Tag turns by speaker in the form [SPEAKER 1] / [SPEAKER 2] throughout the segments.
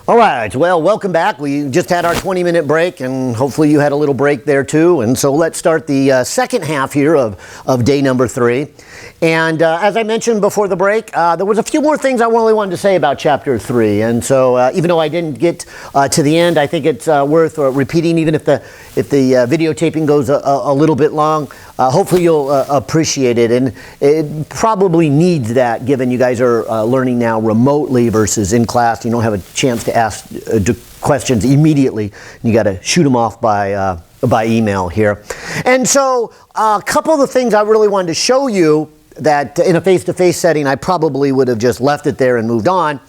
[SPEAKER 1] All right, well, welcome back. We just had our 20-minute break, and hopefully you had a little break there too. And so let's start the second half here of day number 3. And as I mentioned before the break, there was a few more things I really wanted to say about Chapter 3. And so even though I didn't get to the end, I think it's worth repeating, even if the videotaping goes a little bit long. Hopefully you'll appreciate it, and it probably needs that, given you guys are learning now remotely versus in class. You don't have a chance to ask questions immediately. You got to shoot them off by email here. And so a couple of the things I really wanted to show you that in a face-to-face setting I probably would have just left it there and moved on.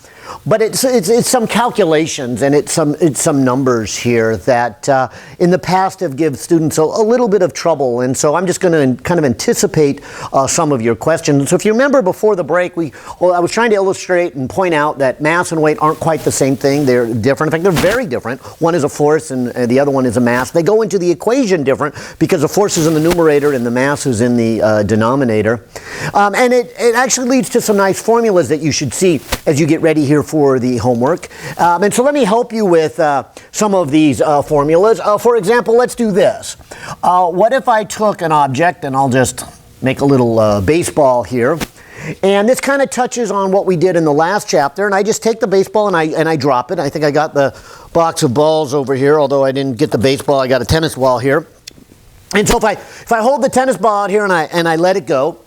[SPEAKER 1] But it's some calculations, and it's some numbers here that in the past have given students a little bit of trouble, and so I'm just going to kind of anticipate some of your questions. So if you remember before the break, I was trying to illustrate and point out that mass and weight aren't quite the same thing. They're different. In fact, they're very different. One is a force and the other one is a mass. They go into the equation different because the force is in the numerator and the mass is in the denominator. And it actually leads to some nice formulas that you should see as you get ready here for the homework. And so let me help you with some of these formulas. For example, let's do this. What if I took an object, and I'll just make a little baseball here, and this kind of touches on what we did in the last chapter, and I just take the baseball and I drop it. I think I got the box of balls over here, although I didn't get the baseball, I got a tennis ball here. And so if I hold the tennis ball out here and I let it go,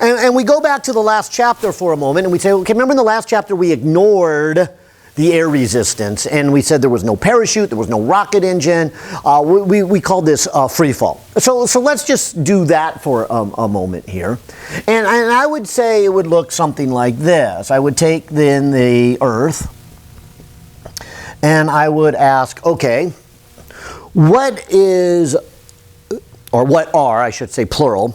[SPEAKER 1] and we go back to the last chapter for a moment, and we say, okay, remember in the last chapter we ignored the air resistance, and we said there was no parachute, there was no rocket engine. We called this free fall. So let's just do that for a moment here. And I would say it would look something like this. I would take then the Earth, and I would ask, okay, what are, I should say plural,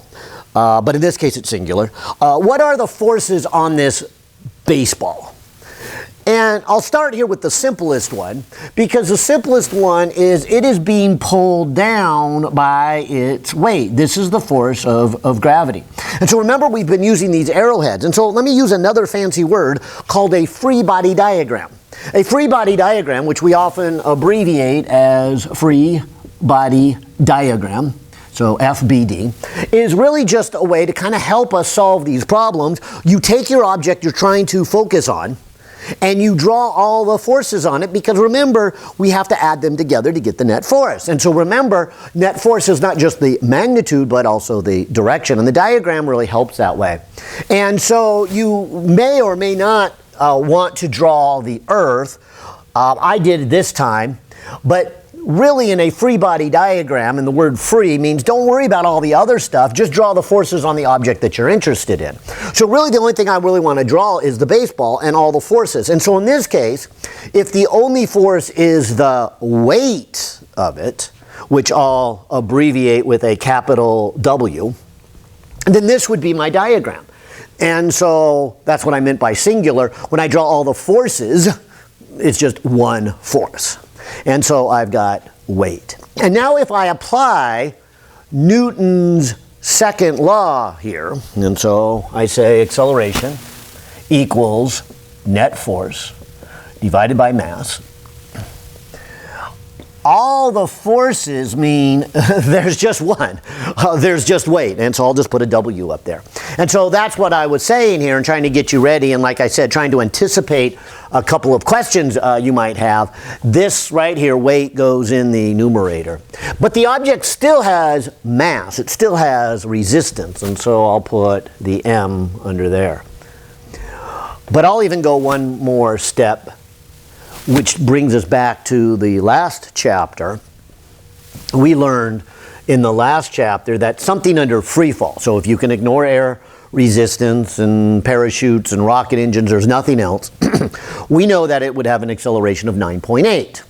[SPEAKER 1] but in this case it's singular. What are the forces on this baseball? And I'll start here with the simplest one, because the simplest one is it is being pulled down by its weight. This is the force of gravity. And so remember, we've been using these arrowheads. And so let me use another fancy word called a free body diagram. A free body diagram, which we often abbreviate as free body diagram, so FBD, is really just a way to kind of help us solve these problems. You take your object you're trying to focus on, and you draw all the forces on it, because remember, we have to add them together to get the net force. And so remember, net force is not just the magnitude, but also the direction. And the diagram really helps that way. And so you may or may not want to draw the Earth. I did this time, but really in a free body diagram, and the word free means don't worry about all the other stuff, just draw the forces on the object that you're interested in. So really the only thing I really want to draw is the baseball and all the forces. And so in this case, if the only force is the weight of it, which I'll abbreviate with a capital W, then this would be my diagram. And so that's what I meant by singular. When I draw all the forces, it's just one force. And so I've got weight. And now if I apply Newton's second law here, and so I say acceleration equals net force divided by mass, all the forces mean there's just one. There's just weight. And so I'll just put a W up there. And so that's what I was saying here and trying to get you ready. And like I said, trying to anticipate a couple of questions you might have. This right here, weight, goes in the numerator. But the object still has mass. It still has resistance. And so I'll put the M under there. But I'll even go one more step, which brings us back to the last chapter. We learned in the last chapter that something under free fall, so if you can ignore air resistance and parachutes and rocket engines, there's nothing else, we know that it would have an acceleration of 9.8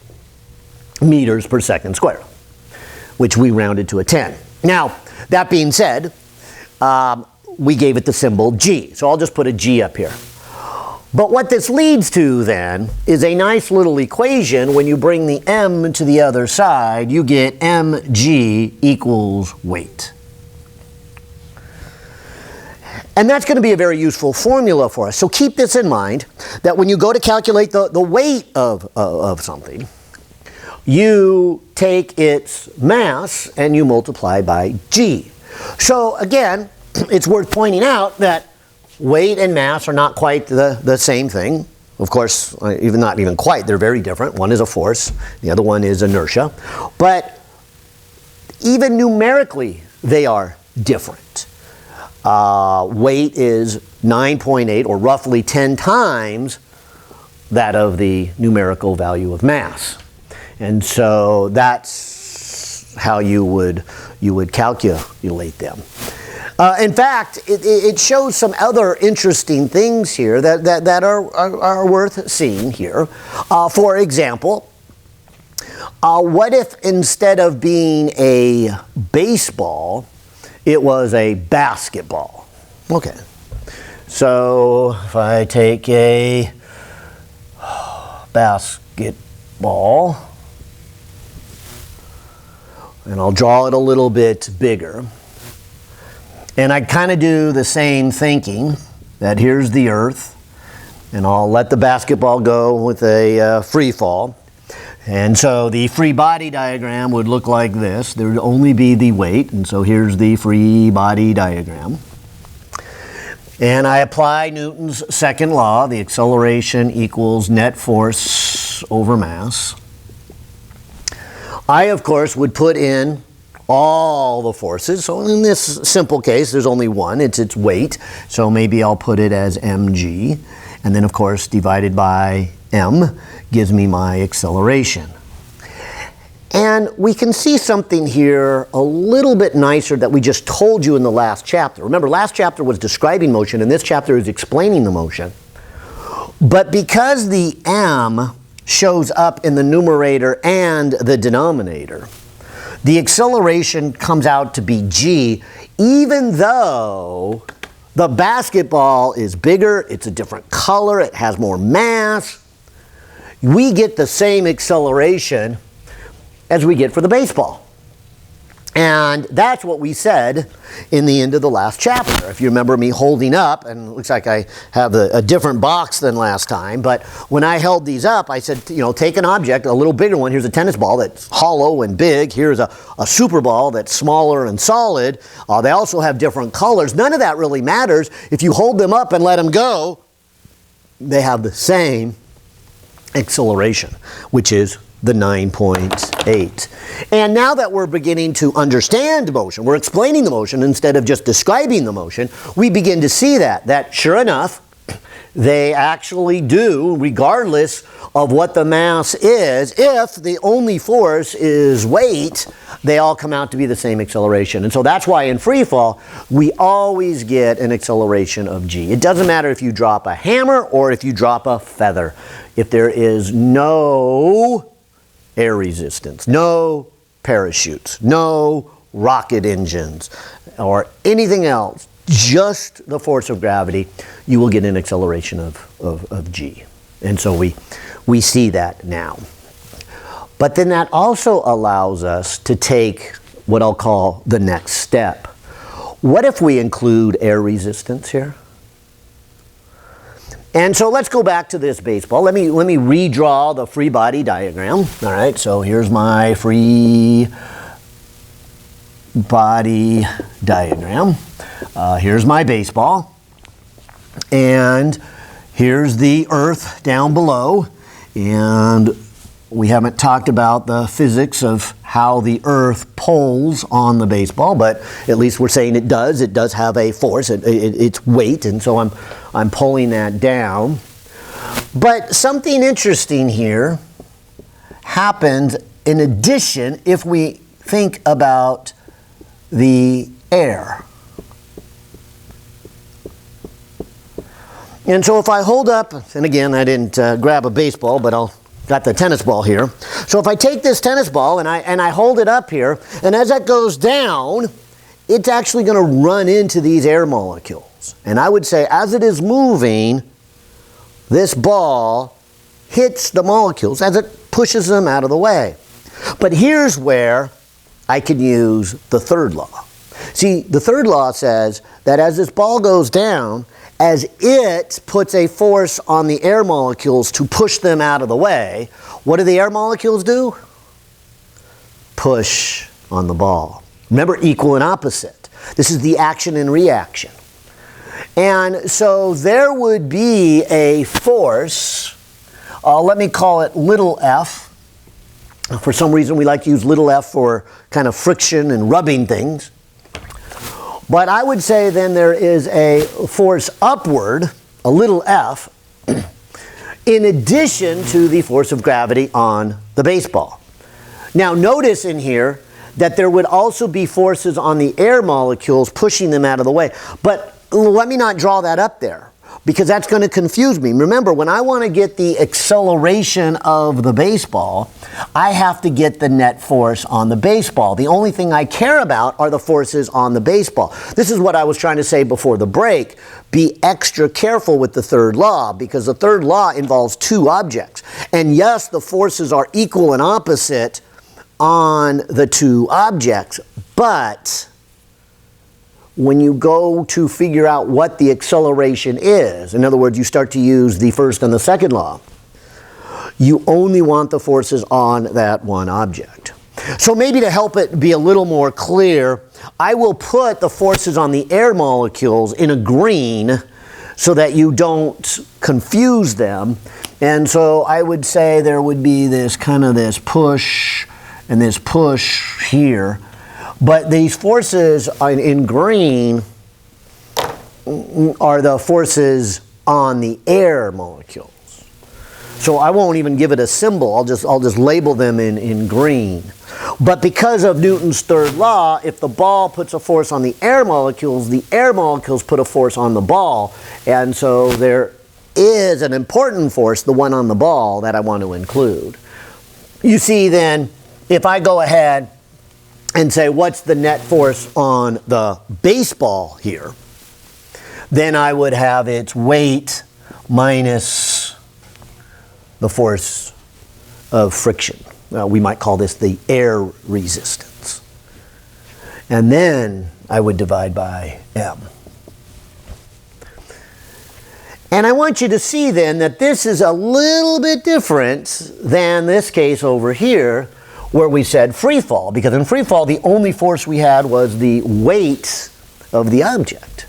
[SPEAKER 1] meters per second squared, which we rounded to a 10. Now, that being said, we gave it the symbol G, so I'll just put a G up here. But what this leads to then is a nice little equation. When you bring the m to the other side, you get mg equals weight. And that's going to be a very useful formula for us. So keep this in mind, that when you go to calculate the weight of something, you take its mass and you multiply by g. So again, it's worth pointing out that weight and mass are not quite the same thing. Of course, not even quite, they're very different. One is a force, the other one is inertia. But even numerically, they are different. Weight is 9.8, or roughly 10 times that of the numerical value of mass. And so that's how you would calculate them. In fact, it shows some other interesting things here that are worth seeing here. For example, what if instead of being a baseball, it was a basketball? Okay. So if I take a basketball, and I'll draw it a little bit bigger, and I kind of do the same thinking, that here's the earth, and I'll let the basketball go with a free fall. And so the free body diagram would look like this. There would only be the weight, and so here's the free body diagram. And I apply Newton's second law, the acceleration equals net force over mass. I, of course, would put in all the forces. So in this simple case, there's only one, it's its weight. So maybe I'll put it as mg. And then, of course, divided by m gives me my acceleration. And we can see something here a little bit nicer that we just told you in the last chapter. Remember, last chapter was describing motion, and this chapter is explaining the motion. But because the m shows up in the numerator and the denominator, the acceleration comes out to be g, even though the basketball is bigger, it's a different color, it has more mass. We get the same acceleration as we get for the baseball. And that's what we said in the end of the last chapter. If you remember me holding up, and it looks like I have a different box than last time, but when I held these up, I said, take an object, a little bigger one. Here's a tennis ball that's hollow and big. Here's a super ball that's smaller and solid. They also have different colors. None of that really matters. If you hold them up and let them go, they have the same acceleration, which is the 9.8. And now that we're beginning to understand motion, we're explaining the motion instead of just describing the motion, we begin to see that sure enough, they actually do, regardless of what the mass is, if the only force is weight, they all come out to be the same acceleration. And so that's why in free fall, we always get an acceleration of g. It doesn't matter if you drop a hammer or if you drop a feather. If there is no air resistance, no parachutes, no rocket engines, or anything else, just the force of gravity, you will get an acceleration of g. And so we see that now. But then that also allows us to take what I'll call the next step. What if we include air resistance here? And so let's go back to this baseball. Let me redraw the free body diagram. All right, so here's my free body diagram. Here's my baseball. And here's the earth down below. And we haven't talked about the physics of how the earth pulls on the baseball, but at least we're saying it does. It does have a force, its weight, and so I'm pulling that down. But something interesting here happens in addition if we think about the air. And so if I hold up, and again, I didn't grab a baseball, but I'll got the tennis ball here. So if I take this tennis ball and I hold it up here, and as that goes down, it's actually going to run into these air molecules. And I would say as it is moving, this ball hits the molecules as it pushes them out of the way. But here's where I can use the third law. See, the third law says that as this ball goes down, as it puts a force on the air molecules to push them out of the way, what do the air molecules do? Push on the ball. Remember, equal and opposite. This is the action and reaction. And so there would be a force, let me call it little f. For some reason we like to use little f for kind of friction and rubbing things. But I would say then there is a force upward, a little f, in addition to the force of gravity on the baseball. Now notice in here that there would also be forces on the air molecules pushing them out of the way. But let me not draw that up there, because that's going to confuse me. Remember, when I want to get the acceleration of the baseball, I have to get the net force on the baseball. The only thing I care about are the forces on the baseball. This is what I was trying to say before the break. Be extra careful with the third law, because the third law involves two objects. And yes, the forces are equal and opposite on the two objects, but when you go to figure out what the acceleration is, in other words, you start to use the first and the second law, you only want the forces on that one object. So maybe to help it be a little more clear, I will put the forces on the air molecules in a green so that you don't confuse them. And so I would say there would be this kind of this push and this push here. But these forces in green are the forces on the air molecules. So I won't even give it a symbol. I'll just label them in green. But because of Newton's third law, if the ball puts a force on the air molecules put a force on the ball. And so there is an important force, the one on the ball, that I want to include. You see then, if I go ahead and say, what's the net force on the baseball here? Then I would have its weight minus the force of friction. We might call this the air resistance. And then I would divide by m. And I want you to see then that this is a little bit different than this case over here, where we said free fall, because in free fall the only force we had was the weight of the object.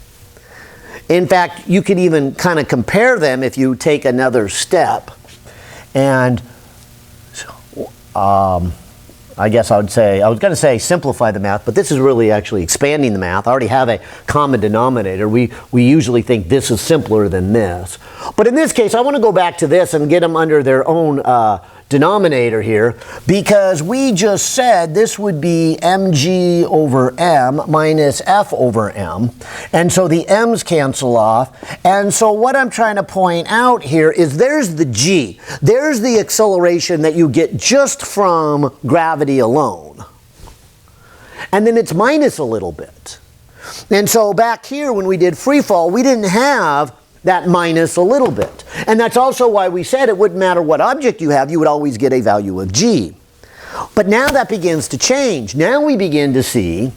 [SPEAKER 1] In fact, you could even kind of compare them if you take another step. And I guess I was going to say simplify the math, but this is really actually expanding the math. I already have a common denominator. We usually think this is simpler than this. But in this case, I want to go back to this and get them under their own denominator here, because we just said this would be mg over m minus f over m, and so the m's cancel off. And so what I'm trying to point out here is there's the g, there's the acceleration that you get just from gravity alone, and then it's minus a little bit. And so back here when we did free fall, we didn't have that minus a little bit. And that's also why we said it wouldn't matter what object you have, you would always get a value of g. But now that begins to change. Now we begin to see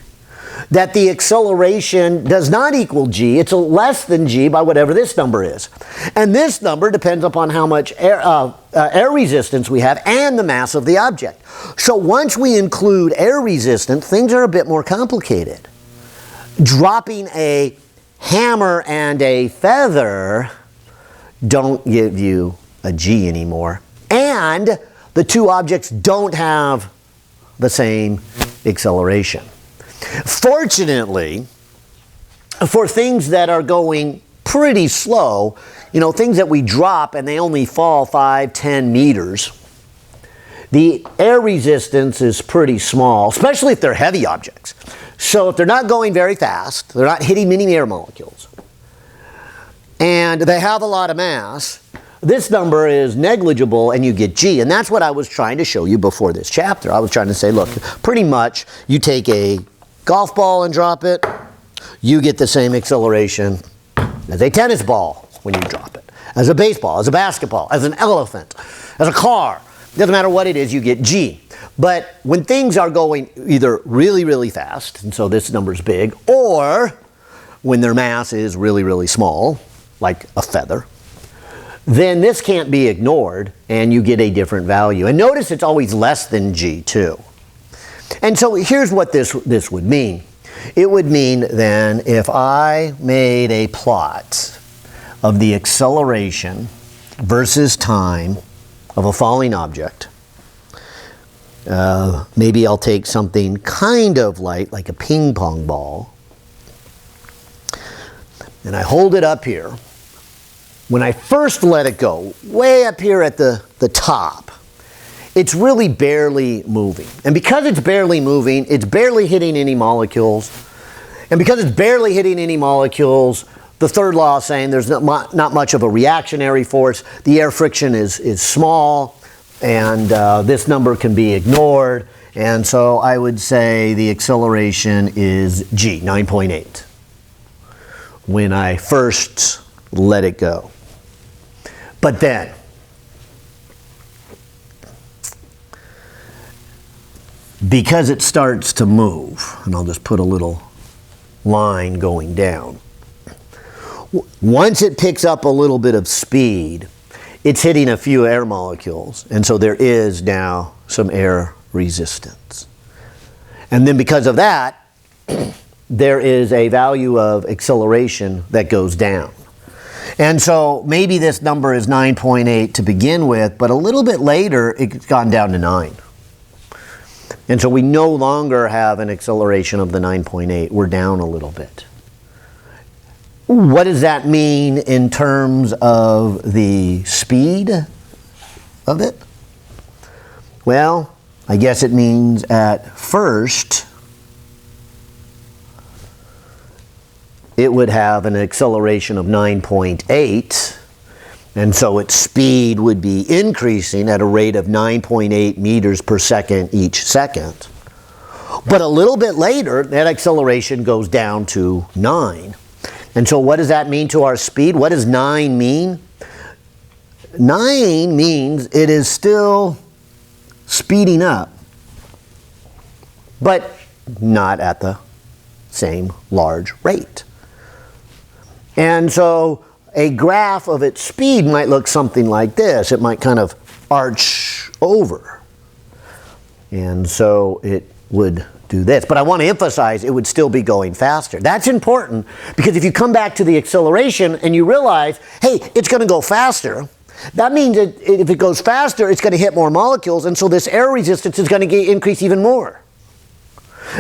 [SPEAKER 1] that the acceleration does not equal g, it's less than g by whatever this number is. And this number depends upon how much air resistance we have and the mass of the object. So once we include air resistance, things are a bit more complicated. Dropping a hammer and a feather don't give you a g anymore. And the two objects don't have the same acceleration. Fortunately, for things that are going pretty slow, things that we drop and they only fall 5-10 meters, the air resistance is pretty small, especially if they're heavy objects. So if they're not going very fast, they're not hitting many air molecules, and they have a lot of mass, this number is negligible and you get g. And that's what I was trying to show you before this chapter. I was trying to say, look, pretty much you take a golf ball and drop it, you get the same acceleration as a tennis ball when you drop it, as a baseball, as a basketball, as an elephant, as a car. Doesn't matter what it is, you get g. But when things are going either really, really fast, and so this number's big, or when their mass is really, really small, like a feather, then this can't be ignored, and you get a different value. And notice it's always less than g, too. And so here's what this would mean. It would mean then if I made a plot of the acceleration versus time of a falling object, maybe I'll take something kind of light, like a ping pong ball, and I hold it up here. When I first let it go, way up here at the top, it's really barely moving. And because it's barely moving, it's barely hitting any molecules. And because it's barely hitting any molecules, the third law is saying there's not much of a reactionary force. The air friction is small, and this number can be ignored. And so I would say the acceleration is g, 9.8, when I first let it go. But then, because it starts to move, and I'll just put a little line going down, once it picks up a little bit of speed, it's hitting a few air molecules, and so there is now some air resistance. And then because of that, there is a value of acceleration that goes down. And so maybe this number is 9.8 to begin with, but a little bit later it's gone down to 9. And so we no longer have an acceleration of the 9.8. We're down a little bit. What does that mean in terms of the speed of it? Well, I guess it means at first it would have an acceleration of 9.8, and so its speed would be increasing at a rate of 9.8 meters per second each second. But a little bit later, that acceleration goes down to 9. And so what does that mean to our speed? What does 9 mean? 9 means it is still speeding up, but not at the same large rate. And so a graph of its speed might look something like this. It might kind of arch over. And so it would do this. But I want to emphasize it would still be going faster. That's important because if you come back to the acceleration and you realize, hey, it's going to go faster, that means that if it goes faster, it's going to hit more molecules, and so this air resistance is going to increase even more.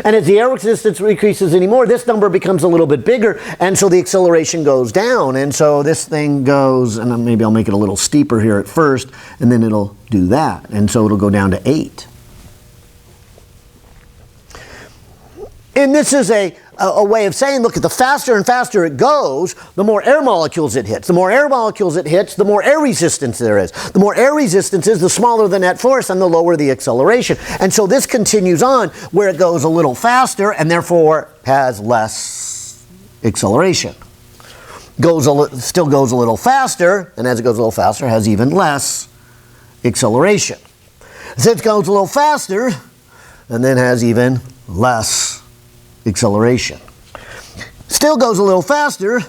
[SPEAKER 1] And as the air resistance increases anymore, this number becomes a little bit bigger, and so the acceleration goes down. And so this thing goes, and maybe I'll make it a little steeper here at first, and then it'll do that. And so it'll go down to 8. And this is a way of saying, look, the faster and faster it goes, the more air molecules it hits. The more air molecules it hits, the more air resistance there is. The more air resistance is, the smaller the net force and the lower the acceleration. And so this continues on where it goes a little faster and therefore has less acceleration. Still goes a little faster, and as it goes a little faster, has even less acceleration. So it goes a little faster and then has even less acceleration. Still goes a little faster,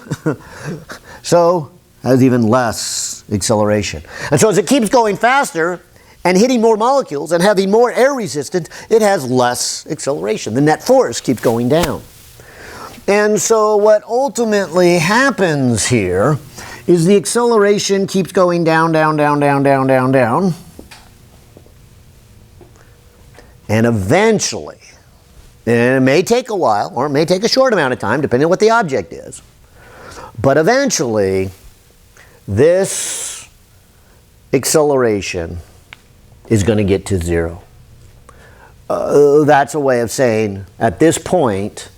[SPEAKER 1] so has even less acceleration. And so as it keeps going faster and hitting more molecules and having more air resistance, it has less acceleration. The net force keeps going down. And so what ultimately happens here is the acceleration keeps going down, down, down, down, down, down, down. And eventually, and it may take a while, or it may take a short amount of time, depending on what the object is. But eventually, this acceleration is going to get to 0. That's a way of saying, at this point,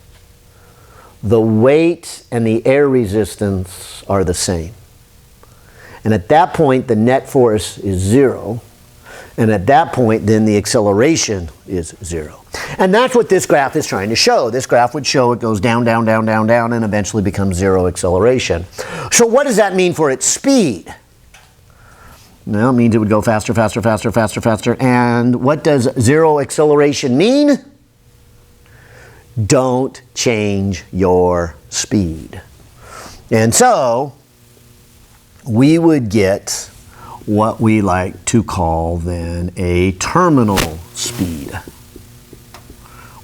[SPEAKER 1] the weight and the air resistance are the same. And at that point, the net force is 0. And at that point, then the acceleration is 0. And that's what this graph is trying to show. This graph would show it goes down, down, down, down, down, and eventually becomes 0 acceleration. So what does that mean for its speed? No, it means it would go faster, faster, faster, faster, faster. And what does zero acceleration mean? Don't change your speed. And so we would get what we like to call then a terminal speed,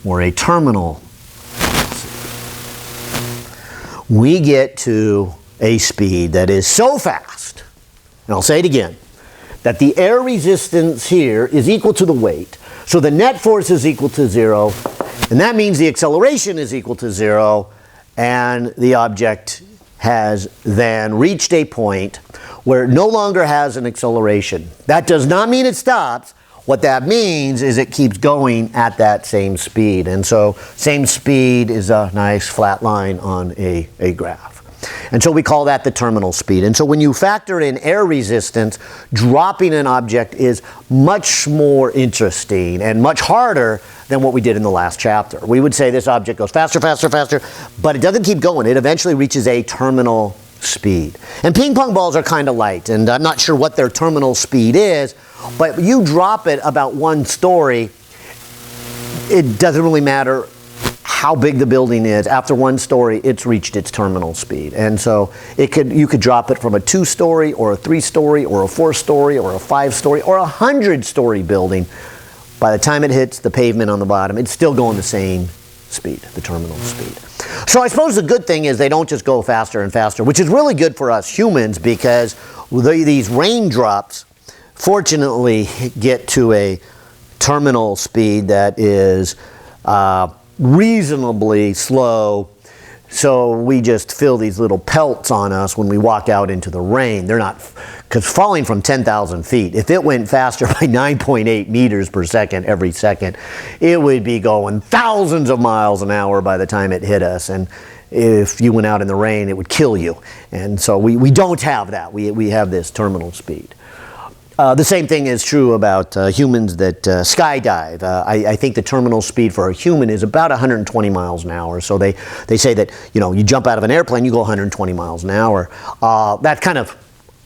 [SPEAKER 1] or a terminal. We get to a speed that is so fast, and I'll say it again, that the air resistance here is equal to the weight. So the net force is equal to 0, and that means the acceleration is equal to 0, and the object has then reached a point where it no longer has an acceleration. That does not mean it stops. What that means is it keeps going at that same speed. And so same speed is a nice flat line on a graph. And so we call that the terminal speed. And so when you factor in air resistance, dropping an object is much more interesting and much harder than what we did in the last chapter. We would say this object goes faster, faster, faster, but it doesn't keep going. It eventually reaches a terminal speed. And ping pong balls are kind of light, and I'm not sure what their terminal speed is, but you drop it about 1 story, it doesn't really matter how big the building is. After 1 story, it's reached its terminal speed. And so you could drop it from a 2-story or a 3-story or a 4-story or a 5-story or a 100-story building. By the time it hits the pavement on the bottom, it's still going the same speed, the terminal speed. So I suppose the good thing is they don't just go faster and faster, which is really good for us humans, because these raindrops fortunately get to a terminal speed that is reasonably slow, so we just feel these little pelts on us when we walk out into the rain. They're not, because falling from 10,000 feet, if it went faster by 9.8 meters per second every second, it would be going thousands of miles an hour by the time it hit us. And if you went out in the rain, it would kill you. And so we don't have that. We have this terminal speed. The same thing is true about humans that skydive. I think the terminal speed for a human is about 120 miles an hour. So they say that, you jump out of an airplane, you go 120 miles an hour. That's kind of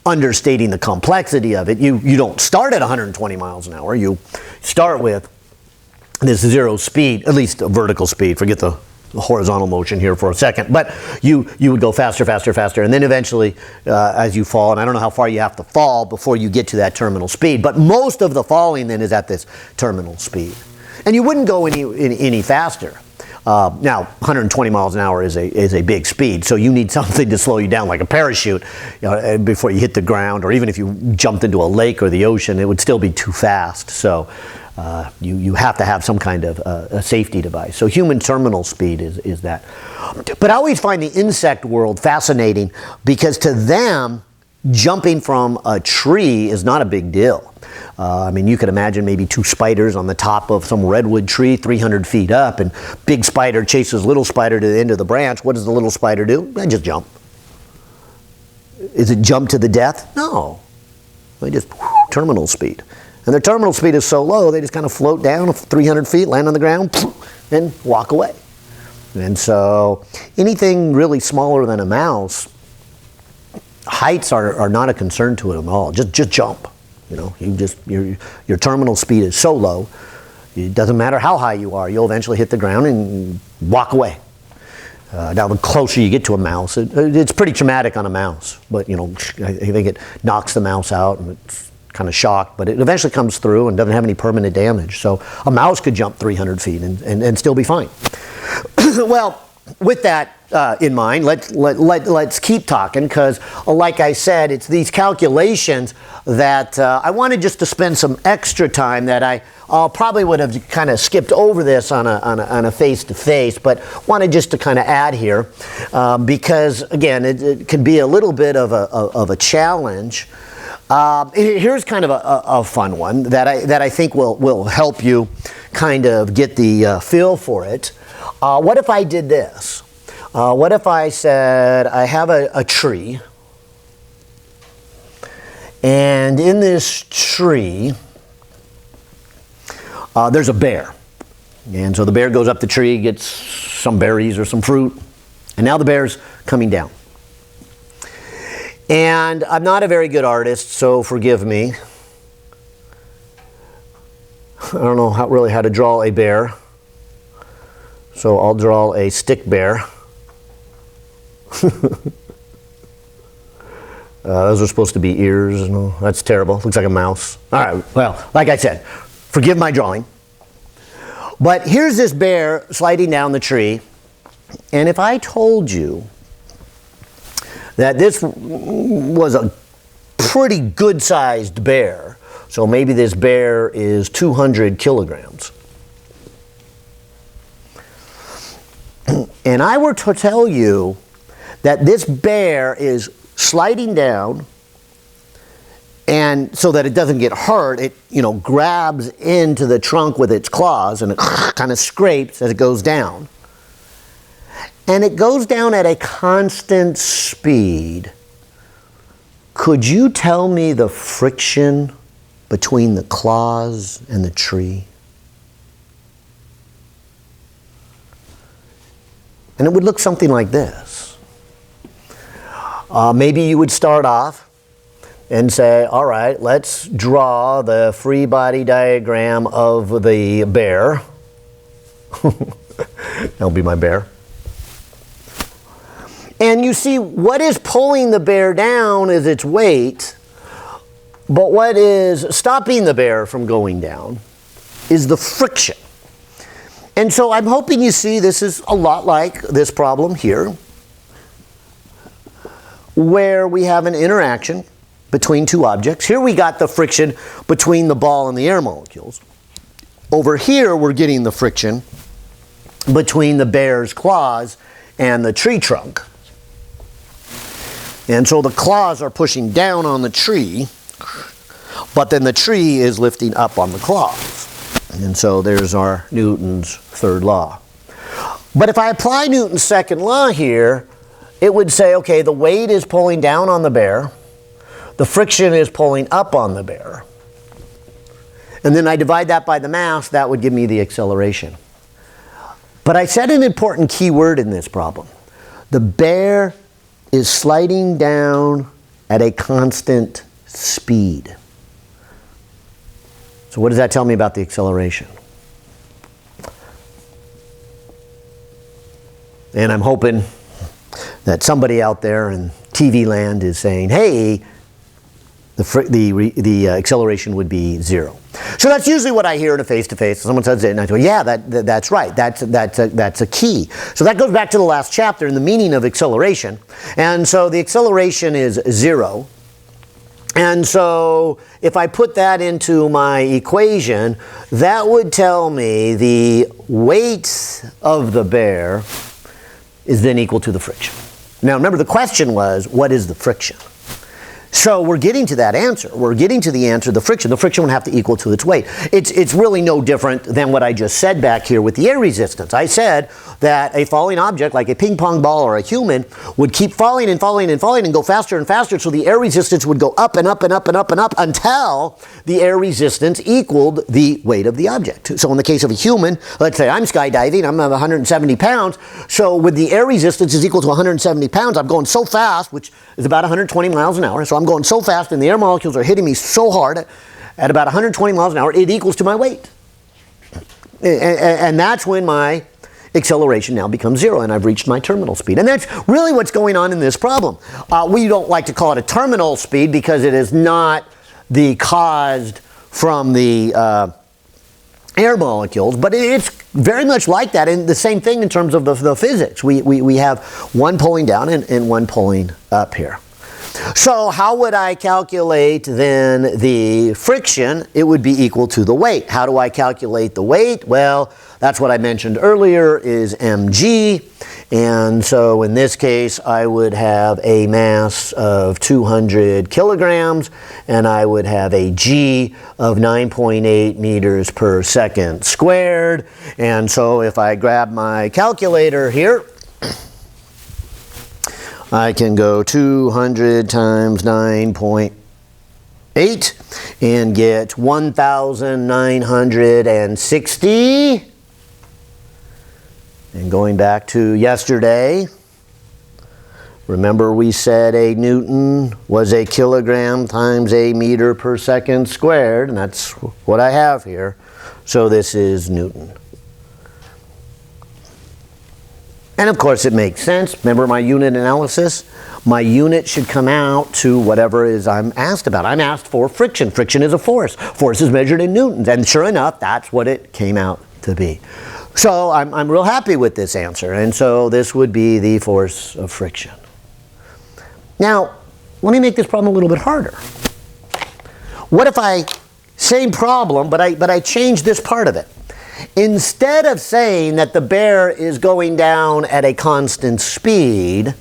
[SPEAKER 1] understating the complexity of it. You don't start at 120 miles an hour. You start with this 0 speed, at least a vertical speed. Forget the horizontal motion here for a second, but you would go faster, faster, faster, and then eventually as you fall, and I don't know how far you have to fall before you get to that terminal speed, but most of the falling then is at this terminal speed, and you wouldn't go any faster. Now 120 miles an hour is a big speed, so you need something to slow you down, like a parachute, before you hit the ground, or even if you jumped into a lake or the ocean, it would still be too fast. So you have to have some kind of a safety device. So human terminal speed is that. But I always find the insect world fascinating, because to them, jumping from a tree is not a big deal. You could imagine maybe 2 spiders on the top of some redwood tree 300 feet up, and big spider chases little spider to the end of the branch. What does the little spider do? They just jump. Is it jump to the death? No. They just terminal speed. And their terminal speed is so low, they just kind of float down 300 feet, land on the ground, and walk away. And so anything really smaller than a mouse, heights are not a concern to them at all. Just jump. Your terminal speed is so low, it doesn't matter how high you are, you'll eventually hit the ground and walk away. Now the closer you get to a mouse, it's pretty traumatic on a mouse, but I think it knocks the mouse out, and it's kind of shocked, but it eventually comes through and doesn't have any permanent damage. So a mouse could jump 300 feet and still be fine. Well, with that in mind, let's keep talking, because like I said, it's these calculations that I wanted just to spend some extra time that I probably would have kind of skipped over this on a face-to-face, but wanted just to kind of add here, because again, it can be a little bit of a challenge. Here's kind of a fun one that I think will help you kind of get the feel for it. What if I did this? What if I said I have a tree, and in this tree there's a bear, and so the bear goes up the tree, gets some berries or some fruit, and now the bear's coming down. And I'm not a very good artist, so forgive me. I don't know really how to draw a bear. So I'll draw a stick bear. Those are supposed to be ears. No, that's terrible. Looks like a mouse. All right, well, like I said, forgive my drawing. But here's this bear sliding down the tree. And if I told you that this was a pretty good-sized bear, so maybe this bear is 200 kilograms, and I were to tell you that this bear is sliding down, and so that it doesn't get hurt, it grabs into the trunk with its claws and it kind of scrapes as it goes down. And it goes down at a constant speed. Could you tell me the friction between the claws and the tree? And it would look something like this. Maybe you would start off and say, all right, let's draw the free body diagram of the bear. That'll be my bear. And you see, what is pulling the bear down is its weight, but what is stopping the bear from going down is the friction. And so I'm hoping you see this is a lot like this problem here, where we have an interaction between two objects. Here we got the friction between the ball and the air molecules. Over here we're getting the friction between the bear's claws and the tree trunk. And so the claws are pushing down on the tree, but then the tree is lifting up on the claws. And so there's our Newton's third law. But if I apply Newton's second law here, it would say, okay, the weight is pulling down on the bear, the friction is pulling up on the bear. And then I divide that by the mass, that would give me the acceleration. But I said an important key word in this problem. The bear is sliding down at a constant speed. So what does that tell me about the acceleration? And I'm hoping that somebody out there in TV land is saying, hey, the acceleration would be 0. So that's usually what I hear in a face-to-face. Someone says it, and I go, yeah, that's right. That's a key. So that goes back to the last chapter and the meaning of acceleration. And so the acceleration is 0. And so if I put that into my equation, that would tell me the weight of the bear is then equal to the friction. Now remember, the question was, what is the friction? So we're getting to that answer. We're getting to the answer, the friction. The friction would have to equal to its weight. It's really no different than what I just said back here with the air resistance. I said that a falling object, like a ping pong ball or a human, would keep falling and falling and falling and go faster and faster, so the air resistance would go up and up and up and up and up until the air resistance equaled the weight of the object. So in the case of a human, let's say I'm skydiving, I'm 170 pounds, so with the air resistance is equal to 170 pounds, I'm going so fast, which is about 120 miles an hour, so I'm going so fast and the air molecules are hitting me so hard at about 120 miles an hour, it equals to my weight. And that's when my acceleration now becomes 0 and I've reached my terminal speed. And that's really what's going on in this problem. We don't like to call it a terminal speed because it is not the caused from the air molecules, but it's very much like that, and the same thing in terms of the physics. We have one pulling down and one pulling up here. So how would I calculate then the friction? It would be equal to the weight. How do I calculate the weight? Well, that's what I mentioned earlier is mg. And so in this case, I would have a mass of 200 kilograms, and I would have a g of 9.8 meters per second squared. And so if I grab my calculator here, I can go 200 times 9.8 and get 1,960. And going back to yesterday, Remember we said a Newton was a kilogram times a meter per second squared, and that's what I have here. So this is Newton. And of course it makes sense. Remember my unit analysis? My unit should come out to whatever is I'm asked about. I'm asked for friction. Friction is a force. Force is measured in newtons. And sure enough, that's what it came out to be. So I'm real happy with this answer. And so this would be the force of friction. Now, let me make this problem a little bit harder. What if same problem, but I change this part of it? Instead of saying that the bear is going down at a constant speed,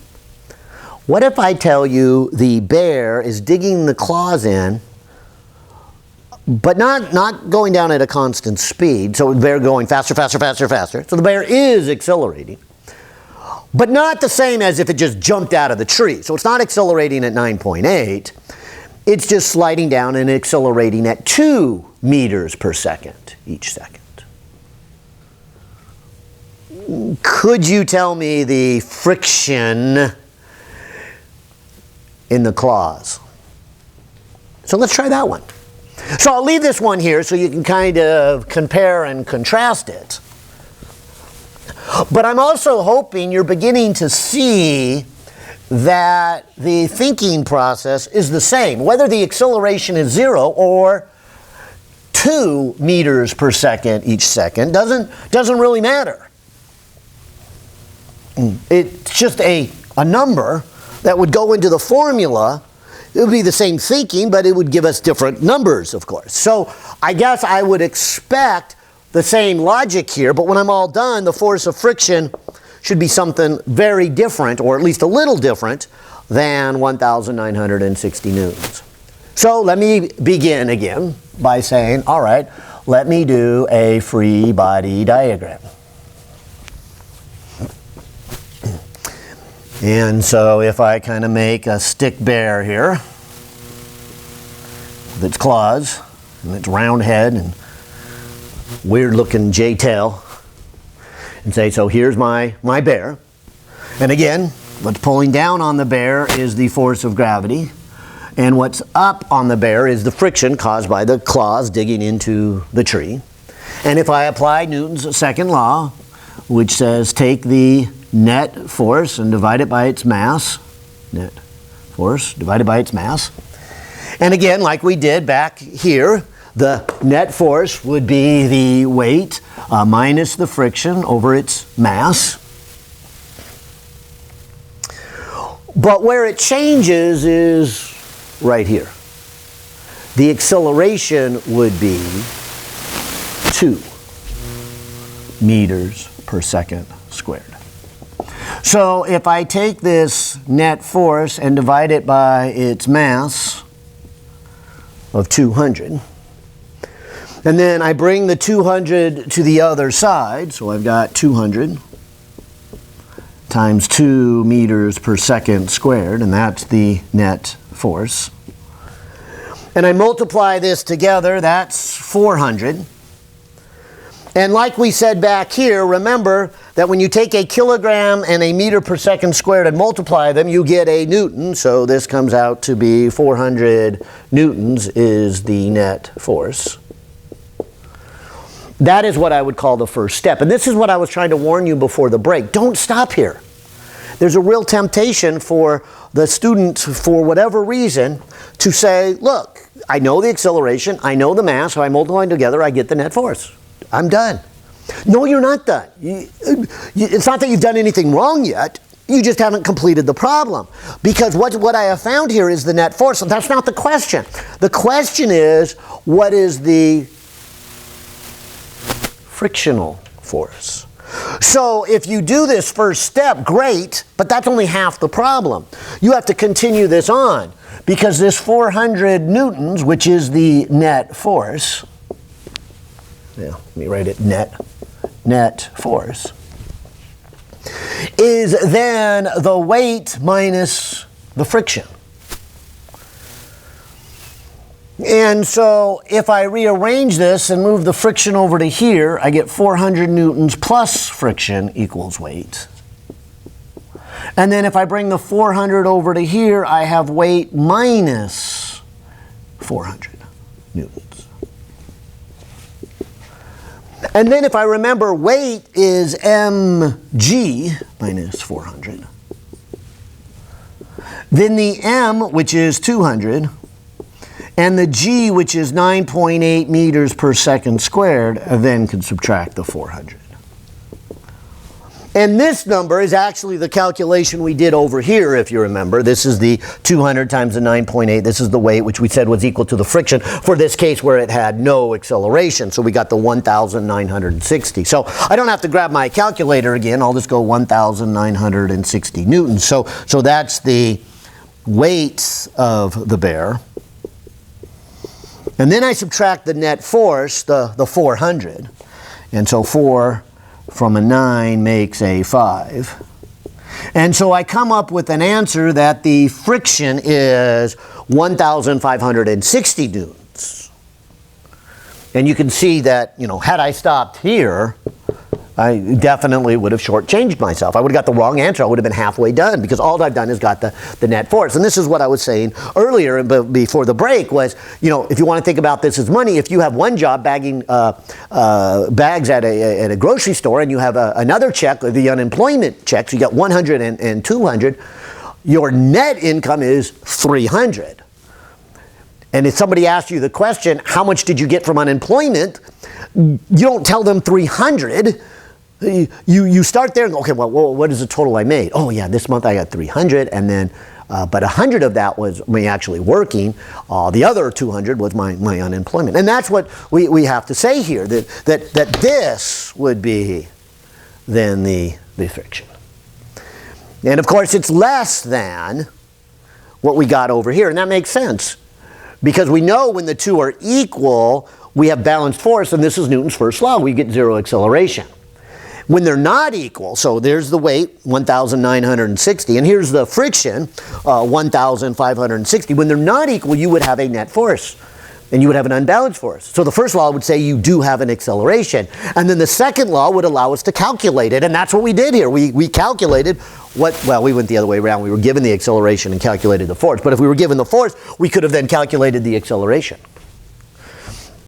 [SPEAKER 1] what if I tell you the bear is digging the claws in, but not going down at a constant speed, so the bear going faster, faster, faster, faster. So the bear is accelerating, but not the same as if it just jumped out of the tree. So it's not accelerating at 9.8, it's just sliding down and accelerating at 2 meters per second each second. Could you tell me the friction in the claws? So let's try that one. So I'll leave this one here so you can kind of compare and contrast it. But I'm also hoping you're beginning to see that the thinking process is the same, whether the acceleration is 0 or 2 meters per second each second doesn't really matter. It's just a number that would go into the formula. It would be the same thinking, but it would give us different numbers, of course. So I guess I would expect the same logic here, but when I'm all done, the force of friction should be something very different, or at least a little different, than 1,960 newtons. So let me begin again by saying, all right, let me do a free body diagram. And so if I kind of make a stick bear here with its claws and its round head and weird looking J-tail, and say, so here's my bear. And again, what's pulling down on the bear is the force of gravity. And what's up on the bear is the friction caused by the claws digging into the tree. And if I apply Newton's second law, which says take the net force and divide it by its mass, net force divided by its mass. And again, like we did back here, the net force would be the weight minus the friction over its mass. But where it changes is right here. The acceleration would be 2 meters per second squared. So if I take this net force and divide it by its mass of 200, and then I bring the 200 to the other side, so I've got 200 times 2 meters per second squared, and that's the net force. And I multiply this together, that's 400. And like we said back here, remember that when you take a kilogram and a meter per second squared and multiply them, you get a Newton. So this comes out to be 400 newtons is the net force. That is what I would call the first step. And this is what I was trying to warn you before the break. Don't stop here. There's a real temptation for the student, for whatever reason, to say, look, I know the acceleration, I know the mass, so I multiply them together, I get the net force. I'm done. No, you're not done. It's not that you've done anything wrong yet. You just haven't completed the problem. Because what I have found here is the net force. That's not the question. The question is, what is the frictional force? So if you do this first step, great, but that's only half the problem. You have to continue this on, because this 400 newtons, which is the net force, yeah, let me write it, net force, is then the weight minus the friction. And so if I rearrange this and move the friction over to here, I get 400 newtons plus friction equals weight. And then if I bring the 400 over to here, I have weight minus 400 newtons. And then if I remember, weight is mg minus 400. Then the m, which is 200, and the g, which is 9.8 meters per second squared, then can subtract the 400. And this number is actually the calculation we did over here, if you remember. This is the 200 times the 9.8. This is the weight, which we said was equal to the friction for this case where it had no acceleration. So we got the 1,960. So I don't have to grab my calculator again. I'll just go 1,960 newtons. So that's the weight of the bear. And then I subtract the net force, the 400. And so 4 from a 9 makes a 5. And so I come up with an answer that the friction is 1,560 newtons. And you can see that, had I stopped here, I definitely would have shortchanged myself. I would have got the wrong answer. I would have been halfway done because all I've done is got the net force. And this is what I was saying earlier before the break was, if you want to think about this as money, if you have one job bagging bags at a grocery store and you have another check, the unemployment check, so you got 100 and 200, your net income is 300. And if somebody asks you the question, how much did you get from unemployment? You don't tell them 300. You start there and go, okay, well, what is the total I made? Oh yeah, this month I got 300, and then, but 100 of that was me actually working. The other 200 was my unemployment. And that's what we have to say here, that this would be then the friction. And of course it's less than what we got over here, and that makes sense. Because we know when the two are equal, we have balanced force, and this is Newton's first law, we get zero acceleration. When they're not equal, so there's the weight, 1,960, and here's the friction, 1,560. When they're not equal, you would have a net force, and you would have an unbalanced force. So the first law would say you do have an acceleration, and then the second law would allow us to calculate it, and that's what we did here. We calculated we went the other way around. We were given the acceleration and calculated the force, but if we were given the force, we could have then calculated the acceleration.